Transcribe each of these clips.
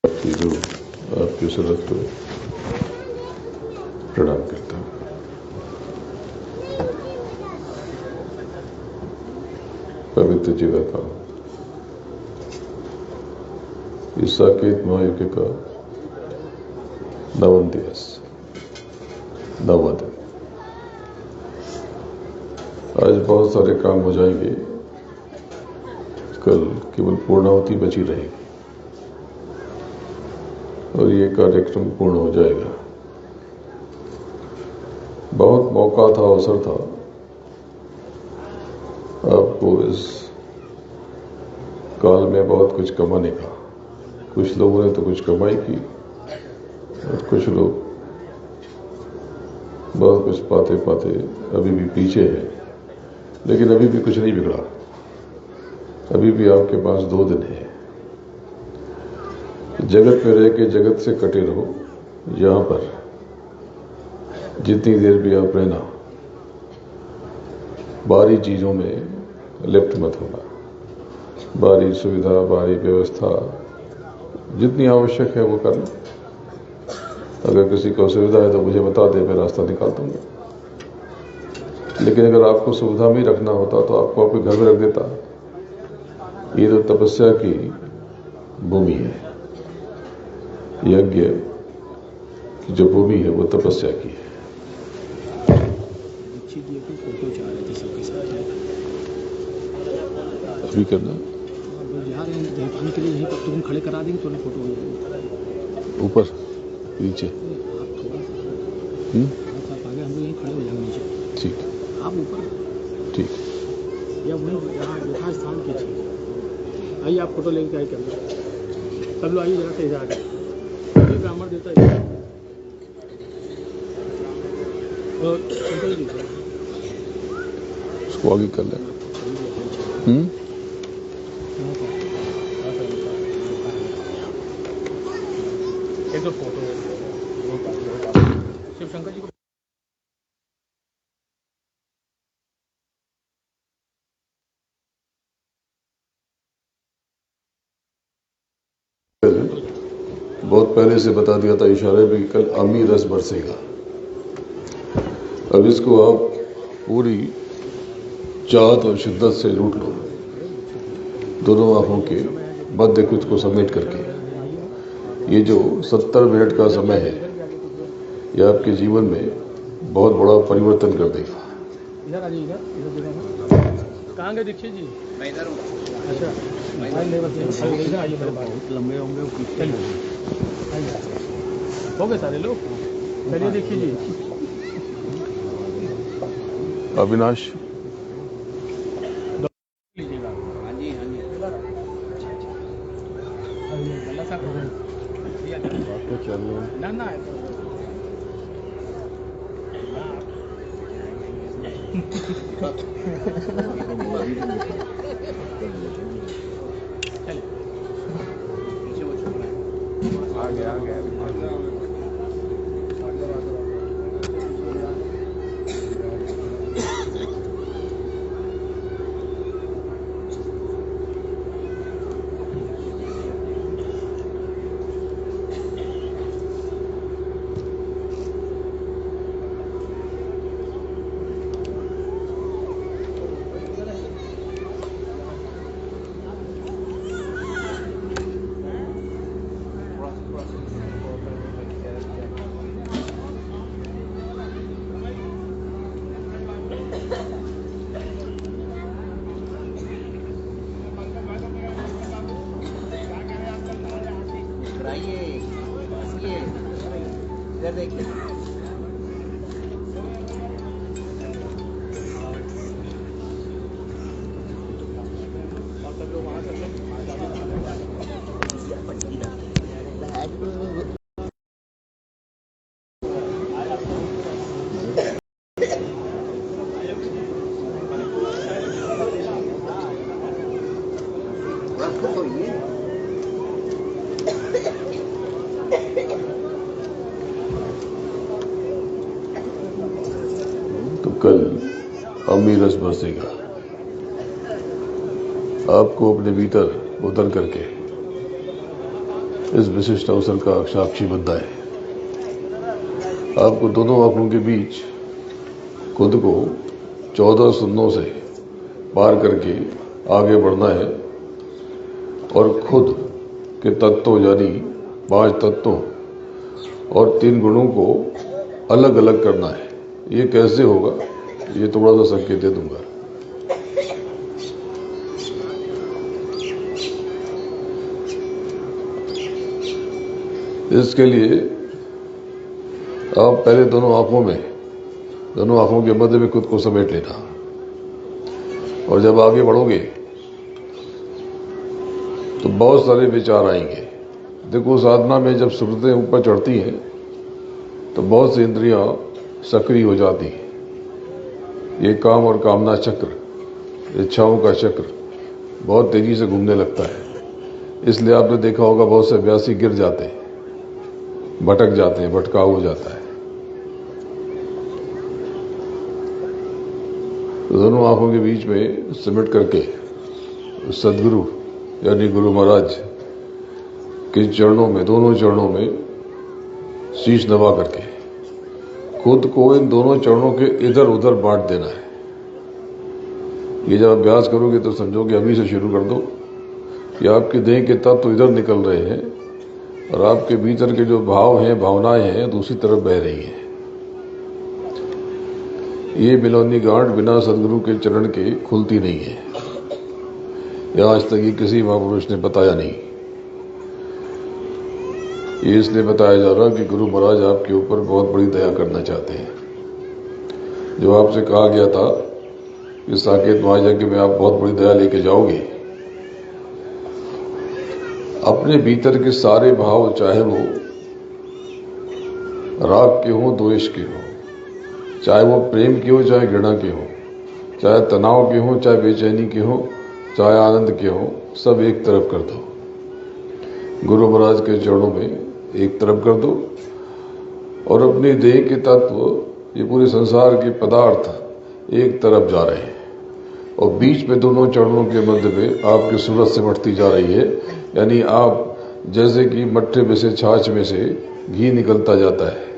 आपकी जो आपकी सूरत को प्रणाम करता हूँ। पवित्र जीवता इस साकेत महायुग का नवम दिवस, नवा दिन। आज बहुत सारे काम हो जाएंगे, कल केवल पूर्णाहुति बची रहेगी और ये कार्यक्रम पूर्ण हो जाएगा। बहुत मौका था, अवसर था आपको इस काल में बहुत कुछ कमाने का। कुछ लोगों ने तो कुछ कमाई की और कुछ लोग बहुत कुछ पाते पाते अभी भी पीछे हैं, लेकिन अभी भी कुछ नहीं बिगड़ा। अभी भी आपके पास 2 दिन है। जगत में रह के जगत से कटे रहो। यहां पर जितनी देर भी आप रहना, बाहरी चीजों में लिप्त मत होना। बाहरी सुविधा, बाहरी व्यवस्था जितनी आवश्यक है वो करना। अगर किसी को सुविधा है तो मुझे बता दे, मैं रास्ता निकाल दूंगा। लेकिन अगर आपको सुविधा में रखना होता तो आपको आपके घर में रख देता। ये तो तपस्या की भूमि है। यज्ञ की जो भूमि है वो तपस्या की है। फोटो चाह रहे थे सबके साथ। अभी करना जा रहे हैं देखने के लिए, यहीं पर तुम खड़े करा देंगे, थोड़ी फोटो हो जाएगी। ऊपर नीचे आप थोड़ा सा आगे, हम लोग यहीं खड़े हो जाएंगे नीचे। ठीक, आप ऊपर ठीक। या वहीं यहाँ यथा स्थान कीजिए। आइए, आप फोटो लेके आइए कैमरा। सब लोग आइए जरा से इधर आगे। ब्राह्मण देता है और फोटो लीजिए। उसको आगे कर लें। एक तो फोटो शिव शंकर जी को बहुत पहले से बता दिया था इशारे में, कल अमी रस बरसेगा। अब इसको आप पूरी चाहत और शिद्दत से लूट लो। दोनों आंखों के मध्य कुछ को समेट करके ये जो 70 मिनट का समय है, यह आपके जीवन में बहुत बड़ा परिवर्तन कर देगा। इधर आ जाइए, इधर कहाँ गए दीक्षित जी? मैं इधर हूँ। अच्छा, इधर आइए, मेरे बहुत लंबे होंगे। हो गए सारे लोग। चलिए दीक्षित जी। अविनाश लीजिएगा। हाँ जी, हाँ जी। ना ना आ गया। इधर देखिए। तो कल अमी रस बरसेगा। आपको अपने भीतर उतर करके इस विशिष्ट अवसर का साक्षी बनता है। आपको दोनों आंखों के बीच खुद को 14 सुन्नों से पार करके आगे बढ़ना है और खुद के तत्वों यानी 5 तत्वों और 3 गुणों को अलग अलग करना है। ये कैसे होगा, ये थोड़ा सा संकेत दे दूंगा। इसके लिए आप पहले दोनों आंखों के मध्य में खुद को समेट लेना, और जब आगे बढ़ोगे तो बहुत सारे विचार आएंगे। देखो, साधना में जब सुरतें ऊपर चढ़ती हैं तो बहुत सी इंद्रियां सक्रिय हो जाती हैं। ये काम और कामना चक्र, इच्छाओं का चक्र बहुत तेजी से घूमने लगता है। इसलिए आपने देखा होगा बहुत से अभ्यासी गिर जाते हैं, भटक जाते हैं, भटकाव हो जाता है। दोनों आंखों के बीच में सिमट करके सदगुरु यानी गुरु महाराज के चरणों में, दोनों चरणों में शीश नवा करके खुद को इन दोनों चरणों के इधर उधर बांट देना है। ये जब अभ्यास करोगे तो समझोगे, अभी से शुरू कर दो कि आपके देह के तत्व इधर निकल रहे हैं और आपके भीतर के जो भाव हैं, भावनाएं हैं, दूसरी तरफ बह रही हैं। ये बिलौनी गांठ बिना सदगुरु के चरण के खुलती नहीं है। यह आज तक ये किसी महापुरुष ने बताया नहीं। ये इसलिए बताया जा रहा कि गुरु महाराज आपके ऊपर बहुत बड़ी दया करना चाहते हैं। जो आपसे कहा गया था कि साकेत महायज्ञ में आप बहुत बड़ी दया लेके जाओगे, अपने भीतर के सारे भाव, चाहे वो राग के हो, द्वेष के हो, चाहे वो प्रेम के हो, चाहे घृणा के हो, चाहे तनाव के हो, चाहे बेचैनी के हो, चाहे आनंद के हो, सब एक तरफ कर दो। गुरु महाराज के चरणों में एक तरफ कर दो और अपने देह के तत्व, ये पूरे संसार के पदार्थ एक तरफ जा रहे हैं और बीच में दोनों चरणों के मध्य में आपकी सूरत सिमटती जा रही है। यानी आप जैसे कि मट्ठे में से, छाछ में से घी निकलता जाता है,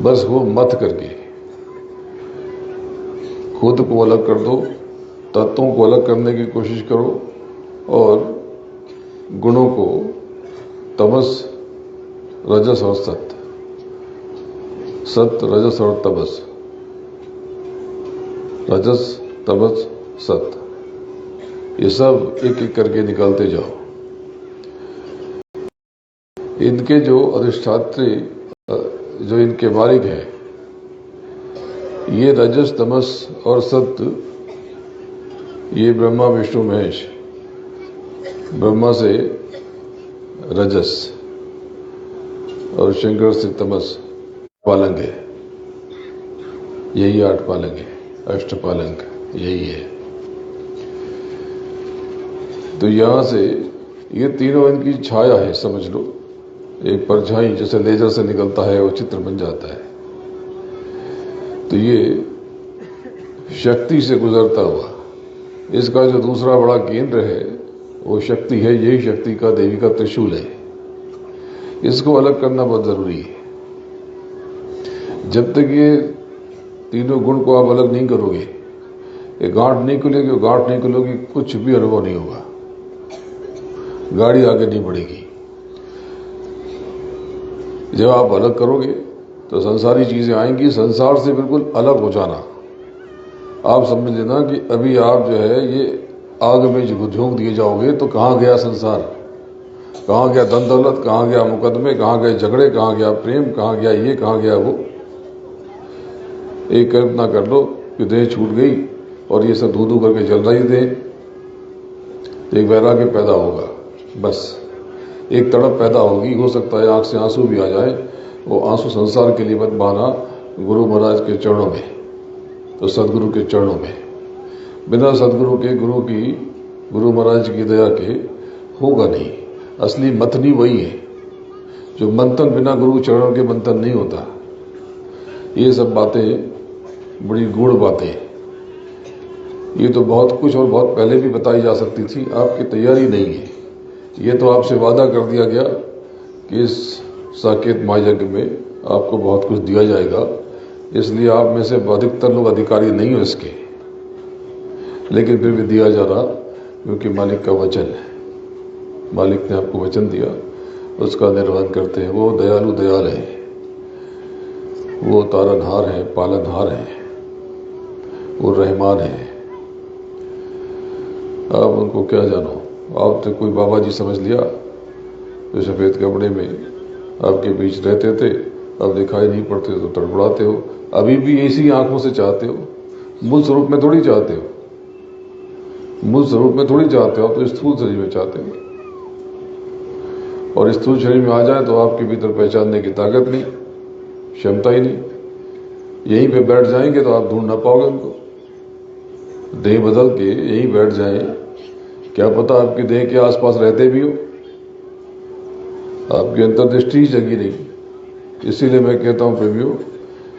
बस वो मत करके खुद को अलग कर दो, तत्वों को अलग करने की कोशिश करो और गुणों को तमस, रजस और सत्य, सत्य, रजस और तमस, रजस, तमस, सत्य, ये सब एक एक करके निकालते जाओ। इनके जो अधिष्ठात्री, जो इनके मालिक हैं, ये रजस, तमस और सत्य, ये ब्रह्मा, विष्णु, महेश। ब्रह्मा से रजस और शंकर से तमस पालंग है। यही 8 पालंग है, अष्टपालंग यही है। तो यहां से ये तीनों इनकी छाया है, समझ लो। एक परछाई जैसे लेजर से निकलता है वो चित्र बन जाता है। तो ये शक्ति से गुजरता हुआ, इसका जो दूसरा बड़ा केंद्र है वो शक्ति है। यही शक्ति का, देवी का त्रिशूल है। इसको अलग करना बहुत जरूरी है। जब तक ये तीनों गुण को आप अलग नहीं करोगे, ये गांठ नहीं खुलेगी, गांठ नहीं खुलेगी, कुछ भी अनुभव नहीं होगा, गाड़ी आगे नहीं बढ़ेगी। जब आप अलग करोगे तो संसारी चीजें आएंगी। संसार से बिल्कुल अलग हो जाना, आप समझ लेना कि अभी आप जो है ये आग में झोंक दिए जाओगे तो कहाँ गया संसार, कहाँ गया धन दौलत, कहाँ गया मुकदमे, कहाँ गए झगड़े, कहाँ गया प्रेम, कहाँ गया ये, कहाँ गया वो। एक कल्पना कर लो कि देह छूट गई और ये सब धू धू करके चल रही देह, तो एक वैराग्य पैदा होगा। बस एक तड़प पैदा होगी। हो सकता है आंख से आंसू भी आ जाए। वो आंसू संसार के लिए मत बहाना, गुरु महाराज के चरणों में, तो सदगुरु के चरणों में। बिना सदगुरु के, गुरु महाराज की दया के होगा नहीं। असली मंथनी वही है जो मंथन बिना गुरु चरणों के मंथन नहीं होता। ये सब बातें बड़ी गूढ़ बातें, ये तो बहुत कुछ और बहुत पहले भी बताई जा सकती थी। आपकी तैयारी नहीं है, ये तो आपसे वादा कर दिया गया कि इस साकेत महायज्ञ में आपको बहुत कुछ दिया जाएगा, इसलिए आप में से अधिकतर लोग अधिकारी नहीं हो इसके, लेकिन फिर भी दिया जा रहा क्योंकि मालिक का वचन है। मालिक ने आपको वचन दिया, उसका निर्वहन करते हैं। वो दयालु दयाल है, वो तारनहार है, पालनहार है, वो रहमान है। आप उनको क्या जानो, आप तो कोई बाबा जी समझ लिया जो सफेद कपड़े में आपके बीच रहते थे, अब दिखाई नहीं पड़ते तो तड़पड़ाते हो। अभी भी ऐसी आंखों से चाहते हो, मूल स्वरूप में थोड़ी चाहते हो, मूल स्वरूप में थोड़ी चाहते हो, आप तो स्थूल शरीर में चाहते हो। और स्थूल शरीर में आ जाए तो आपके भीतर पहचानने की ताकत नहीं, क्षमता ही नहीं। यहीं पे बैठ जाएंगे तो आप ढूंढ ना पाओगे उनको। देह बदल के यहीं बैठ जाएं, क्या पता आपकी देह के आसपास रहते भी हो, आपकी अंतर्दृष्टि जगी नहीं। इसीलिए मैं कहता हूं प्रेमियों,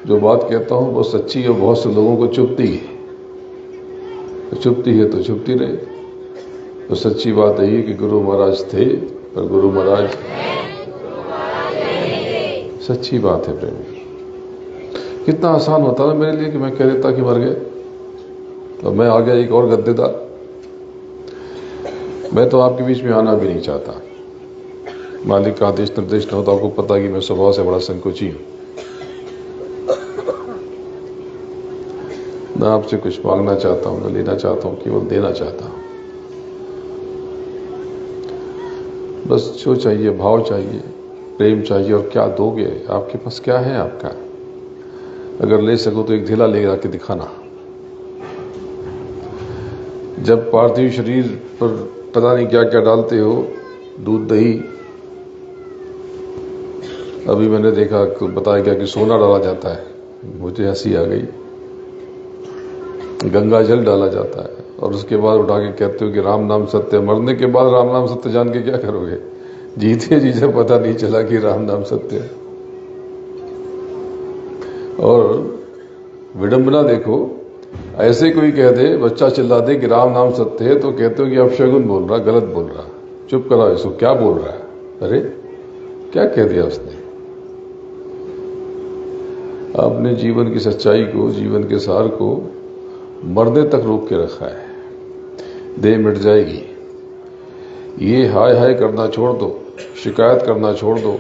जो बात कहता हूं वो सच्ची है, बहुत से लोगों को चुभती है। तो चुभती है तो चुभती रहे। तो सच्ची बात है कि गुरु महाराज थे और गुरु महाराज सच्ची बात है प्रेमी। कितना आसान होता ना मेरे लिए कि मैं कह देता कि मर गए, तो मैं आ गया एक और गद्देदार। मैं तो आपके बीच में आना भी नहीं चाहता। मालिक का आदेश निर्देश न हो तो आपको पता कि मैं स्वभाव से बड़ा संकोची हूं। न आपसे कुछ मांगना चाहता हूं, न लेना चाहता हूं, केवल देना चाहता हूं। बस जो चाहिए, भाव चाहिए, प्रेम चाहिए। और क्या दोगे? आपके पास क्या है आपका? अगर ले सको तो एक ढेला ले आके दिखाना। जब पार्थिव शरीर पर पता नहीं क्या क्या डालते हो, दूध दही, अभी मैंने देखा बताया गया कि सोना डाला जाता है। मुझे हंसी आ गई। गंगा जल डाला जाता है और उसके बाद उठा के कहते हो कि राम नाम सत्य। मरने के बाद राम नाम सत्य जान के क्या करोगे? जीते जी से पता नहीं चला कि राम नाम सत्य है। और विडंबना देखो, ऐसे कोई कह दे, बच्चा चिल्ला दे कि राम नाम सत्य है, तो कहते हो कि अब शगुन बोल रहा, गलत बोल रहा, चुप कराओ इसको, क्या बोल रहा है? अरे क्या कह दिया उसने? आपने जीवन की सच्चाई को, जीवन के सार को मरने तक रोक के रखा है। देह मिट जाएगी, ये हाय हाय करना छोड़ दो, शिकायत करना छोड़ दो,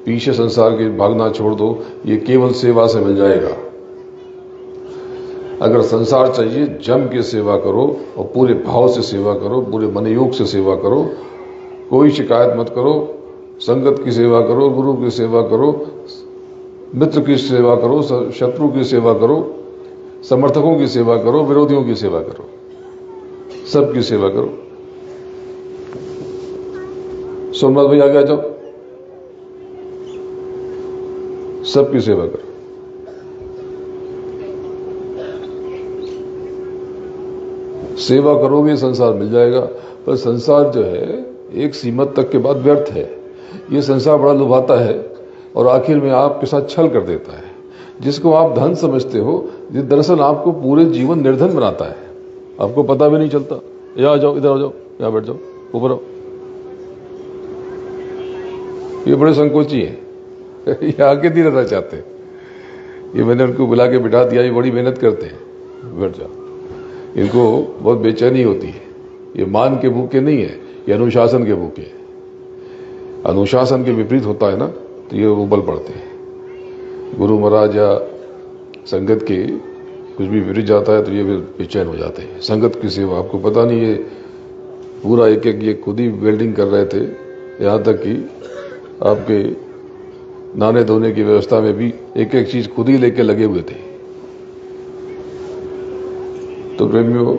पीछे संसार के भागना छोड़ दो। ये केवल सेवा से मिल जाएगा। अगर संसार चाहिए, जम के सेवा करो और पूरे भाव से सेवा करो, पूरे मनयोग से सेवा करो। कोई शिकायत मत करो। संगत की सेवा करो, गुरु की सेवा करो, मित्र की सेवा करो, शत्रु की सेवा करो, समर्थकों की सेवा करो, विरोधियों की सेवा करो, सबकी सेवा करो। सोमनाथ भाई आगे आ जाओ, सबकी सेवा करो। सेवा करोगे संसार मिल जाएगा। पर संसार जो है एक सीमा तक के बाद व्यर्थ है। ये संसार बड़ा लुभाता है और आखिर में आपके साथ छल कर देता है। जिसको आप धन समझते हो, ये दरअसल आपको पूरे जीवन निर्धन बनाता है। आपको पता भी नहीं चलता। यहाँ आ जाओ, इधर आ जाओ, यहाँ बैठ जाओ, ऊपर आओ। ये बड़े संकोची हैं, ये आगे नहीं रहना चाहते। ये मैंने उनको बुला के बिठा दिया, ये बड़ी मेहनत करते हैं, बैठ जाओ। इनको बहुत बेचैनी होती है। ये मान के भूखे नहीं है, ये अनुशासन के भूखे है। अनुशासन के विपरीत होता है ना, तो ये उबल पड़ते हैं। गुरु महाराज या संगत के कुछ भी विपरीत जाता है तो ये बेचैन हो जाते हैं। संगत की सेवा, आपको पता नहीं, ये पूरा एक एक ये खुद ही वेल्डिंग कर रहे थे। यहाँ तक कि आपके नहाने धोने की व्यवस्था में भी एक एक चीज खुद ही लेके लगे हुए थे। तो प्रेमियों,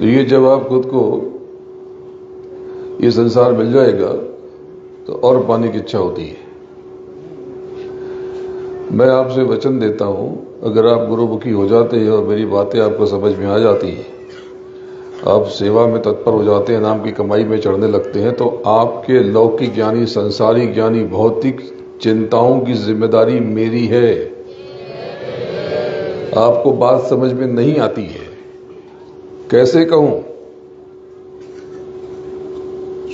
ये जब आप खुद को ये संसार मिल जाएगा तो और पाने की इच्छा होती है। मैं आपसे वचन देता हूं, अगर आप गुरुमुखी हो जाते हैं और मेरी बातें आपको समझ में आ जाती हैं, आप सेवा में तत्पर हो जाते हैं, नाम की कमाई में चढ़ने लगते हैं, तो आपके लौकिक ज्ञानी, संसारिक ज्ञानी, भौतिक चिंताओं की जिम्मेदारी मेरी है। आपको बात समझ में नहीं आती है, कैसे कहूं?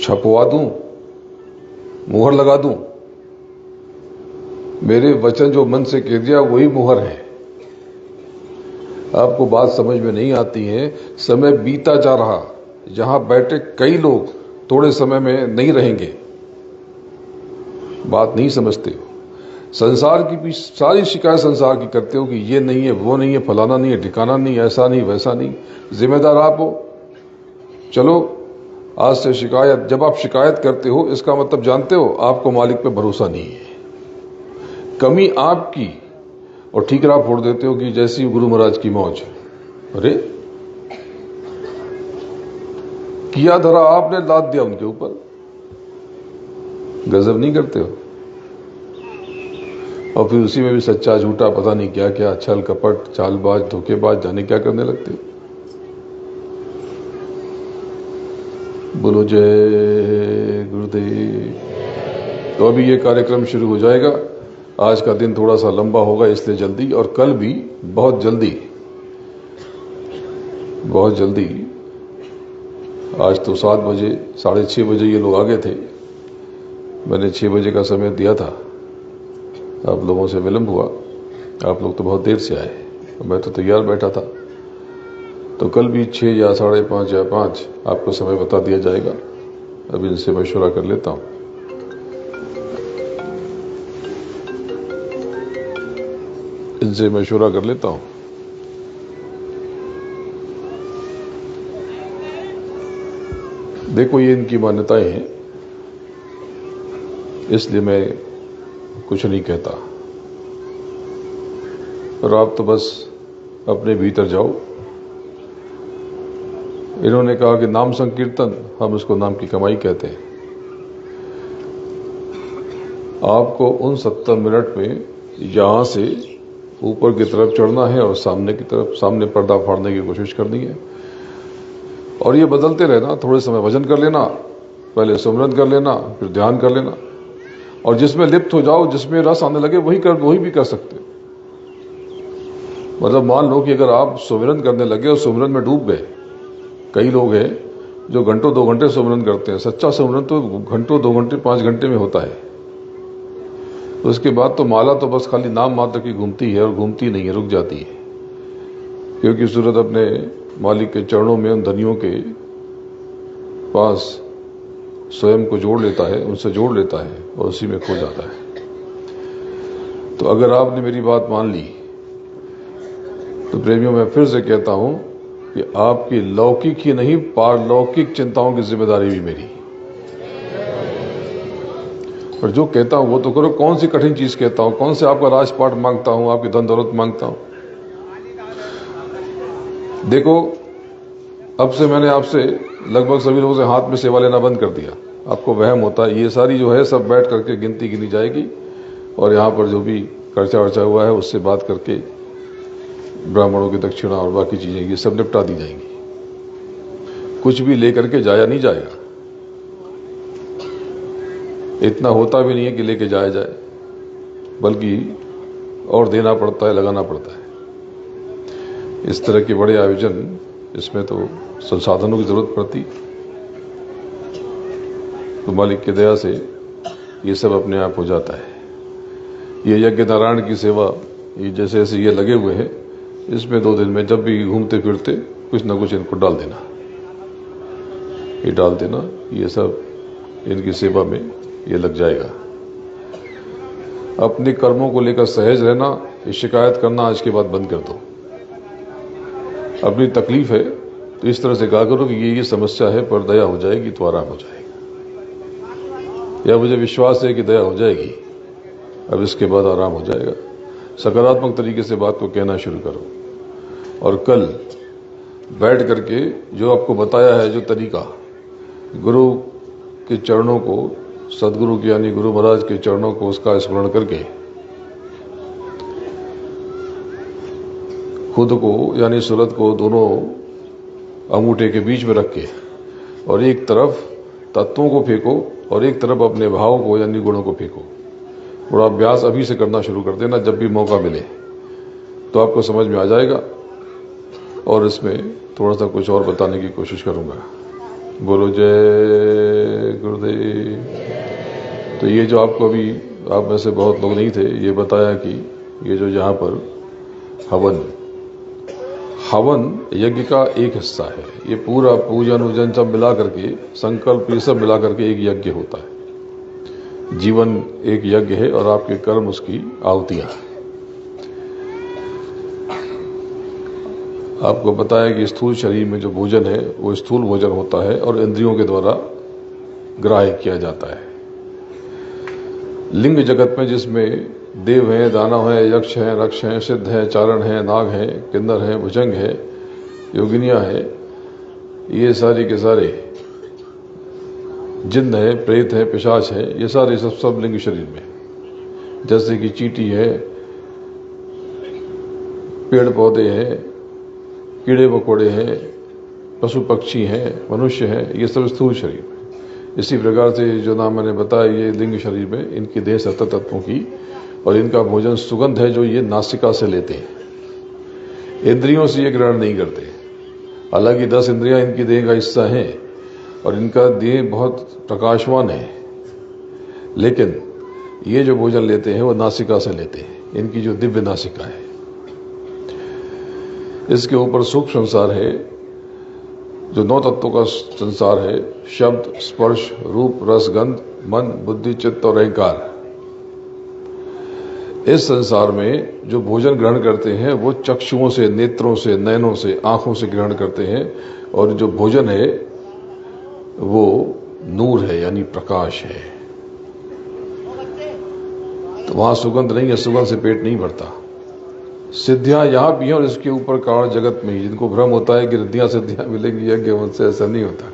छपवा दूं, मुहर लगा दूं? मेरे वचन जो मन से कह दिया वही मुहर है। आपको बात समझ में नहीं आती है। समय बीता जा रहा, जहां बैठे कई लोग थोड़े समय में नहीं रहेंगे। बात नहीं समझते हो। संसार की भी सारी शिकायत संसार की करते हो कि ये नहीं है, वो नहीं है, फलाना नहीं है, ठिकाना नहीं, ऐसा नहीं, वैसा नहीं। जिम्मेदार आप हो। चलो आज से शिकायत, जब आप शिकायत करते हो इसका मतलब जानते हो आपको मालिक पे भरोसा नहीं है। कमी आपकी, और ठीकरा फोड़ देते हो कि जैसी गुरु महाराज की मौज। अरे किया धरा आपने, लाद दिया उनके ऊपर। गजब नहीं करते हो? और फिर उसी में भी सच्चा झूठा पता नहीं क्या क्या, छल कपट, चालबाज, धोखेबाज, जाने क्या करने लगते हो। बोलो जय गुरुदेव। तो अभी ये कार्यक्रम शुरू हो जाएगा। आज का दिन थोड़ा सा लंबा होगा इसलिए जल्दी, और कल भी बहुत जल्दी, बहुत जल्दी। आज तो 7 बजे, 6:30 बजे ये लोग आ गए थे। मैंने 6 बजे का समय दिया था। आप लोगों से विलंब हुआ। आप लोग तो बहुत देर से आए, मैं तो तैयार बैठा था। तो कल भी 6 या 5:30 या 5 आपको समय बता दिया जाएगा। अभी इनसे मशवरा कर लेता हूं। इनसे मशवरा कर लेता हूं। देखो ये इनकी मान्यताएं हैं, इसलिए मैं कुछ नहीं कहता। और आप तो बस अपने भीतर जाओ। इन्होंने कहा कि नाम संकीर्तन, हम उसको नाम की कमाई कहते हैं। आपको उन 70 मिनट में यहां से ऊपर की तरफ चढ़ना है और सामने की तरफ, सामने पर्दा फाड़ने की कोशिश करनी है। और ये बदलते रहना। थोड़े समय भजन कर लेना, पहले सुमरन कर लेना, फिर ध्यान कर लेना। और जिसमें लिप्त हो जाओ, जिसमें रस आने लगे वही भी कर सकते हो। मतलब मान लो कि अगर आप सुमिरन करने लगे और सुमिरन में डूब गए। कई लोग हैं जो घंटों 2 घंटे सुमिरन करते हैं। सच्चा सुमिरन तो घंटों 2 घंटे 5 घंटे में होता है। उसके बाद तो माला तो बस खाली नाम मात्र की घूमती है, और घूमती नहीं है, रुक जाती है। क्योंकि सूरत अपने मालिक के चरणों में, उन धनियों के पास स्वयं को जोड़ लेता है, उनसे जोड़ लेता है और उसी में खो जाता है। तो अगर आपने मेरी बात मान ली तो प्रेमियों, मैं फिर से कहता हूं कि आपकी लौकिक ही नहीं, पारलौकिक चिंताओं की जिम्मेदारी भी मेरी। और जो कहता हूं वो तो करो। कौन सी कठिन चीज कहता हूं? कौन से आपका राजपाट मांगता हूं, आपकी धन दौलत मांगता हूं? देखो, अब से मैंने आपसे लगभग सभी लोगों से हाथ में सेवा लेना बंद कर दिया। आपको वहम होता है। ये सारी जो है सब बैठ करके गिनती गिनी जाएगी, और यहां पर जो भी खर्चा वर्चा हुआ है उससे बात करके ब्राह्मणों की दक्षिणा और बाकी चीजें ये सब निपटा दी जाएंगी। कुछ भी लेकर के जाया नहीं जाएगा। इतना होता भी नहीं है कि लेके जाया जाए, बल्कि और देना पड़ता है, लगाना पड़ता है। इस तरह के बड़े आयोजन, इसमें तो संसाधनों की जरूरत पड़ती। तो मालिक की दया से ये सब अपने आप हो जाता है। ये यज्ञ नारायण की सेवा, ये जैसे जैसे ये लगे हुए हैं, इसमें 2 दिन में जब भी घूमते फिरते कुछ ना कुछ इनको डाल देना, ये डाल देना। ये सब इनकी सेवा में ये लग जाएगा। अपने कर्मों को लेकर सहज रहना। ये शिकायत करना आज के बाद बंद कर दो। अपनी तकलीफ है तो इस तरह से कहा करो कि ये समस्या है, पर दया हो जाएगी तो आराम हो जाएगा, या मुझे विश्वास है कि दया हो जाएगी, अब इसके बाद आराम हो जाएगा। सकारात्मक तरीके से बात को कहना शुरू करो। और कल बैठ करके जो आपको बताया है, जो तरीका, गुरु के चरणों को, सदगुरु के यानी गुरु महाराज के चरणों को, उसका स्मरण करके खुद को यानी सूरत को दोनों अंगूठे के बीच में रख के, और एक तरफ तत्वों को फेंको और एक तरफ अपने भाव को यानी गुणों को फेंको। थोड़ा अभ्यास अभी से करना शुरू कर देना, जब भी मौका मिले तो आपको समझ में आ जाएगा। और इसमें थोड़ा सा कुछ और बताने की कोशिश करूंगा। बोलो जय गुरुदेव। तो ये जो आपको अभी, आप में से बहुत लोग नहीं थे, ये बताया कि ये जो यहाँ पर हवन यज्ञ का एक हिस्सा है। ये पूरा पूजन वूजन सब मिला करके, संकल्प ये सब मिला करके एक यज्ञ होता है। जीवन एक यज्ञ है और आपके कर्म उसकी आहुतियां हैं। आपको बताया कि स्थूल शरीर में जो भोजन है वो स्थूल भोजन होता है और इंद्रियों के द्वारा ग्राह्य किया जाता है। लिंग जगत में जिसमें देव हैं, दानव हैं, यक्ष हैं, रक्ष हैं, सिद्ध हैं, चारण हैं, नाग हैं, किन्नर हैं, भुजंग हैं, योगिनियां हैं, ये सारे के सारे जिन्न है, प्रेत है, पिशाच है, ये सारे सब लिंग शरीर में। जैसे कि चींटी है, पेड़ पौधे हैं, कीड़े मकोड़े हैं, पशु पक्षी हैं, मनुष्य हैं, ये सब स्थूल शरीर में। इसी प्रकार से जो नाम मैंने बताया, ये लिंग शरीर में इनकी देह 70 तत्वों की, और इनका भोजन सुगंध है जो ये नासिका से लेते हैं। इंद्रियों से ये ग्रहण नहीं करते। हालांकि 10 इंद्रियां इनकी देह का हिस्सा हैं और इनका देह बहुत प्रकाशवान है, लेकिन ये जो भोजन लेते हैं वो नासिका से लेते हैं, इनकी जो दिव्य नासिका है। इसके ऊपर सूक्ष्म संसार है जो 9 तत्वों का संसार है। शब्द, स्पर्श, रूप, रस, गंध, मन, बुद्धि, चित्त और अहंकार। इस संसार में जो भोजन ग्रहण करते हैं वो चक्षुओं से, नेत्रों से, नयनों से, आंखों से ग्रहण करते हैं, और जो भोजन है वो नूर है, यानी प्रकाश है। तो वहां सुगंध नहीं है, सुगंध से पेट नहीं भरता। सिद्धियां यहां भी हैं और इसके ऊपर कारण जगत में ही, जिनको भ्रम होता है कि रिद्धियां सिद्धियां मिलेंगी यज्ञ, उनसे ऐसा नहीं होता।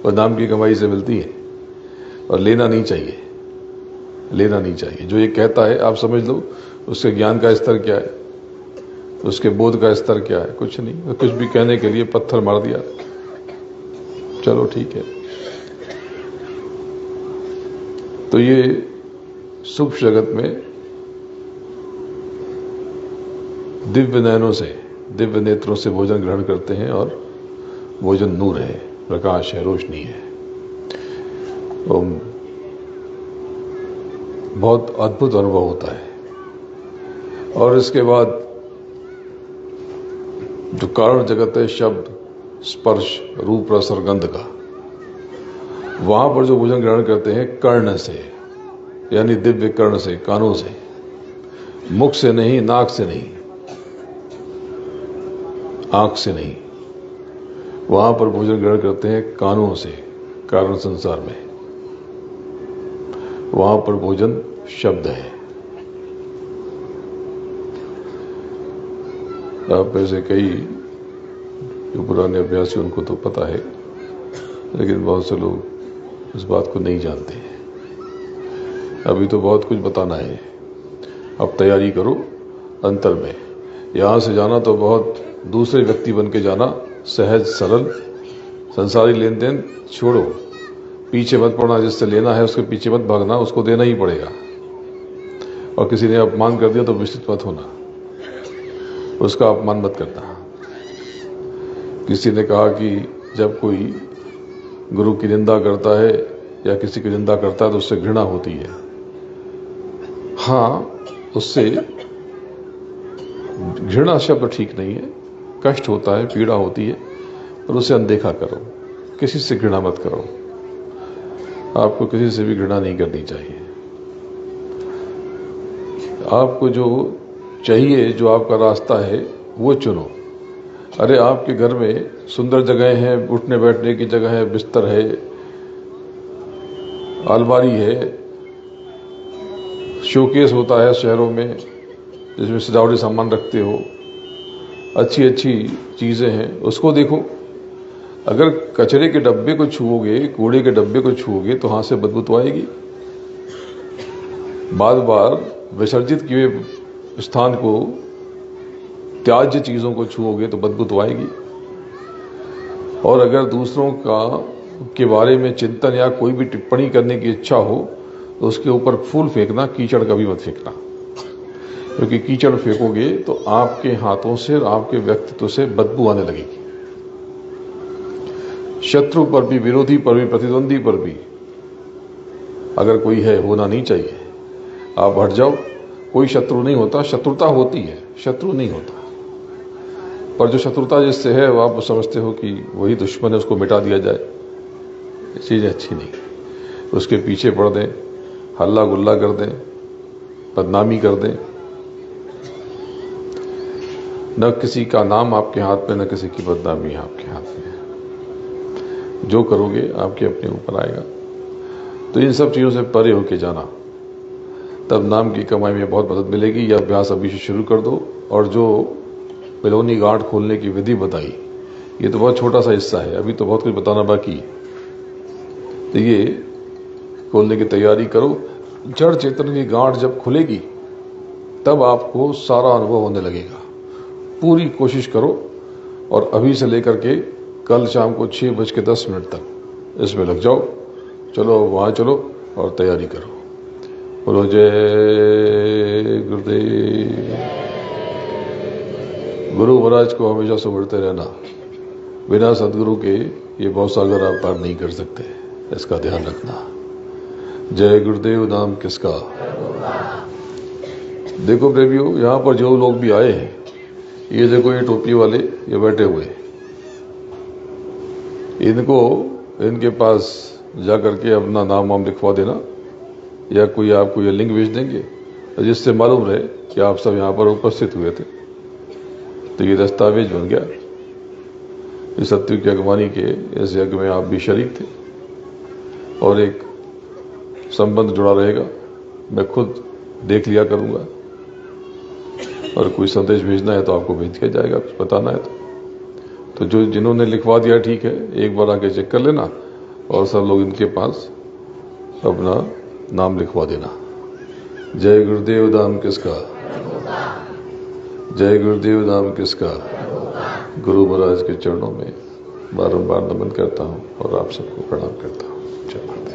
और नाम की कमाई से मिलती है और लेना नहीं चाहिए, लेना नहीं चाहिए। जो ये कहता है आप समझ लो उसके ज्ञान का स्तर क्या है, उसके बोध का स्तर क्या है, कुछ नहीं। कुछ भी कहने के लिए पत्थर मार दिया, चलो ठीक है। तो ये सूक्ष्म जगत में दिव्य नयनों से, दिव्य नेत्रों से भोजन ग्रहण करते हैं, और भोजन नूर है, प्रकाश है, रोशनी है। बहुत अद्भुत अनुभव होता है। और इसके बाद जो कारण जगत है, शब्द, स्पर्श, रूप, रस और गंध का, वहां पर जो भोजन ग्रहण करते हैं कर्ण से, यानी दिव्य कर्ण से, कानों से, मुख से नहीं, नाक से नहीं, आंख से नहीं, वहां पर भोजन ग्रहण करते हैं कानों से, कारण संसार में। वहां पर भोजन शब्द है। आप में से कई जो पुराने अभ्यासी उनको तो पता है, लेकिन बहुत से लोग इस बात को नहीं जानते हैं। अभी तो बहुत कुछ बताना है, अब तैयारी करो अंतर में। यहां से जाना तो बहुत दूसरे व्यक्ति बन के जाना, सहज सरल, संसारी लेन देन छोड़ो, पीछे मत पड़ना। जिससे लेना है उसके पीछे मत भागना, उसको देना ही पड़ेगा। और किसी ने अपमान कर दिया तो विचलित मत होना, उसका अपमान मत करना। किसी ने कहा कि जब कोई गुरु की निंदा करता है या किसी की निंदा करता है तो उससे घृणा होती है। हाँ, उससे घृणा शब्द ठीक नहीं है, कष्ट होता है, पीड़ा होती है, और उसे अनदेखा करो। किसी से घृणा मत करो। आपको किसी से भी घृणा नहीं करनी चाहिए। आपको जो चाहिए, जो आपका रास्ता है, वो चुनो। अरे आपके घर में सुंदर जगह है, उठने बैठने की जगह है, बिस्तर है, अलमारी है, शोकेस होता है शहरों में जिसमें सजावटी सामान रखते हो, अच्छी अच्छी चीजें हैं, उसको देखो। अगर कचरे के डब्बे को छुओगे, कूड़े के डब्बे को छुओगे तो हाथ से बदबू तो आएगी। बार बार विसर्जित किए स्थान को, त्याज्य चीजों को छुओगे तो बदबू तो आएगी। और अगर दूसरों का के बारे में चिंतन या कोई भी टिप्पणी करने की इच्छा हो तो उसके ऊपर फूल फेंकना, कीचड़ कभी मत फेंकना, क्योंकि कीचड़ फेंकोगे तो आपके हाथों से और आपके व्यक्तित्व से बदबू आने लगेगी। शत्रु पर भी, विरोधी पर भी, प्रतिद्वंदी पर भी अगर कोई है, होना नहीं चाहिए। आप हट जाओ, कोई शत्रु नहीं होता, शत्रुता होती है, शत्रु नहीं होता। पर जो शत्रुता जिससे है वो आप समझते हो कि वही दुश्मन है, उसको मिटा दिया जाए, ये चीजें अच्छी नहीं। उसके पीछे पड़ दें, हल्ला गुल्ला कर दें, बदनामी कर दें। न किसी का नाम आपके हाथ में, न किसी की बदनामी आपके हाथ में। जो करोगे आपके अपने ऊपर आएगा। तो इन सब चीजों से परे होके जाना, तब नाम की कमाई में बहुत मदद मिलेगी। यह अभ्यास अभी से शुरू कर दो। और जो बेलोनी गांठ खोलने की विधि बताई, ये तो बहुत छोटा सा हिस्सा है, अभी तो बहुत कुछ बताना बाकी है। तो ये खोलने की तैयारी करो। जड़ चेतन की गांठ जब खुलेगी तब आपको सारा अनुभव होने लगेगा। पूरी कोशिश करो और अभी से लेकर के कल शाम को 6:10 तक इसमें लग जाओ। चलो वहां चलो और तैयारी करो। बोलो जय गुरुदेव। गुरु महाराज को हमेशा सुमिरते रहना। बिना सदगुरु के ये भवसागर आप पार नहीं कर सकते, इसका ध्यान रखना। जय गुरुदेव नाम किसका। देखो प्रेमियों, यहां पर जो लोग भी आए हैं, ये देखो ये टोपी वाले ये बैठे हुए, इनको इनके पास जाकर के अपना नाम वाम लिखवा देना, या कोई आपको ये लिंक भेज देंगे जिससे मालूम रहे कि आप सब यहां पर उपस्थित हुए थे। तो ये दस्तावेज बन गया। इस सत्य की अगवानी के इस यज्ञ में आप भी शरीक थे और एक संबंध जुड़ा रहेगा। मैं खुद देख लिया करूंगा और कोई संदेश भेजना है तो आपको भेज के जाएगा, कुछ बताना है तो जो जिन्होंने लिखवा दिया ठीक है, एक बार आके चेक कर लेना और सब लोग इनके पास अपना नाम लिखवा देना। जय गुरुदेव नाम किसका। जय गुरुदेव नाम किसका। गुरु महाराज के चरणों में बारंबार नमन करता हूं और आप सबको प्रणाम करता हूं। जय माता।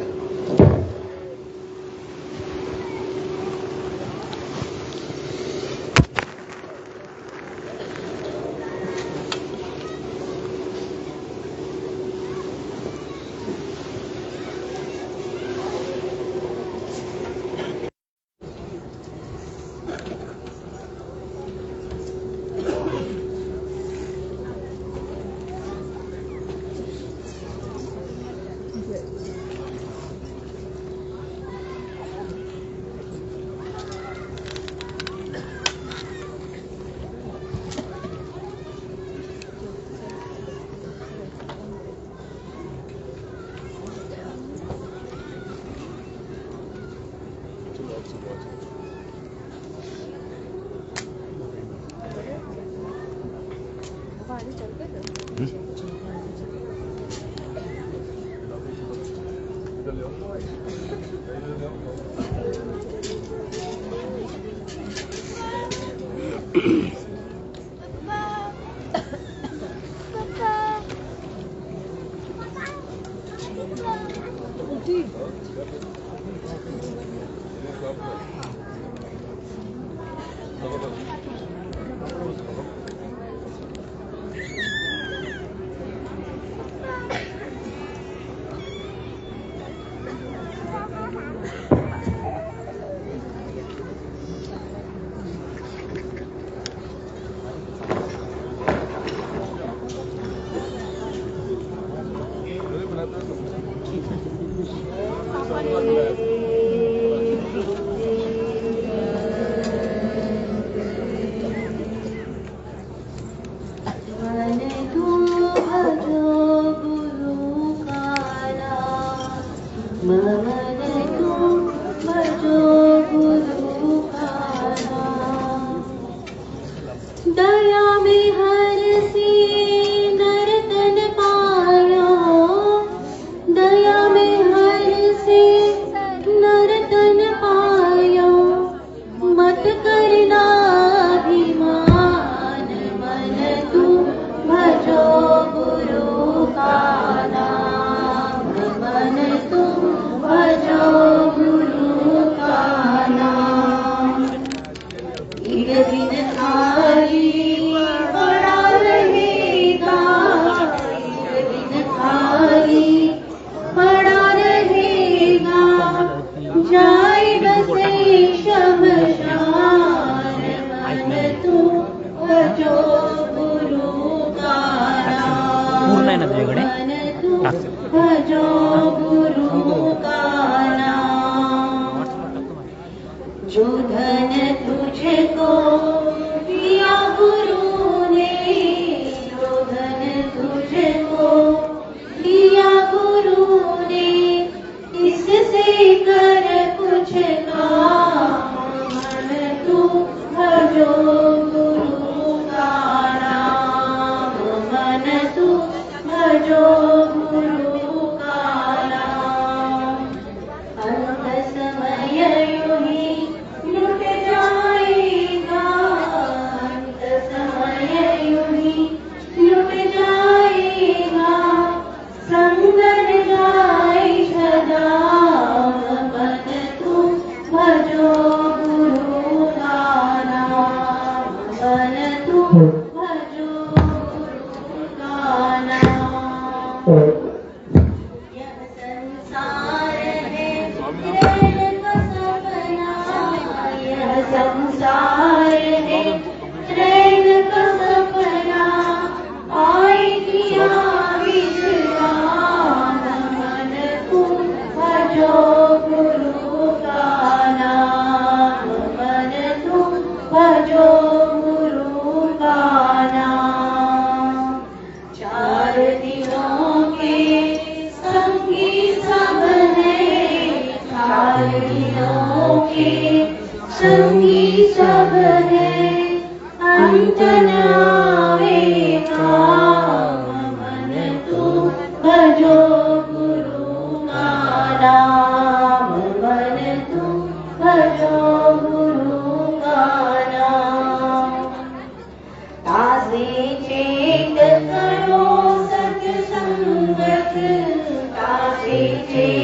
पूर्ण आहे ना तुझ्याकडे? भजो गुरु का नाम, जो धन तुझको दिया गुरु ने, जो धन तुझको दिया गुरु ने, इससे कर कुछ काम, मन तू भजो गुरु का नाम, मन तू भजो गुरु का नाम। अंत समय यूं ही लुट जाएगा, अंत समय यूं ही लुट जाएगा, संगन जाए सदा, मन तू भजो गुरु का नाम, मन तू भजो गुरु का नाम। यह संसार है रैन का सपना, यह संसार है रैन का सपना, आएगी विश्राम, मन तू भजो गुरु का नाम, मन तू भजो गुरु का नाम। चार दिनों के संगी सब है, चार दिनों के संगी सब है, अंत न आवेगा, मन तू भजो गुरु का नाम, मन तू भजो गुरु का नाम। तासे चेत करो सत्संगत, तासे चेत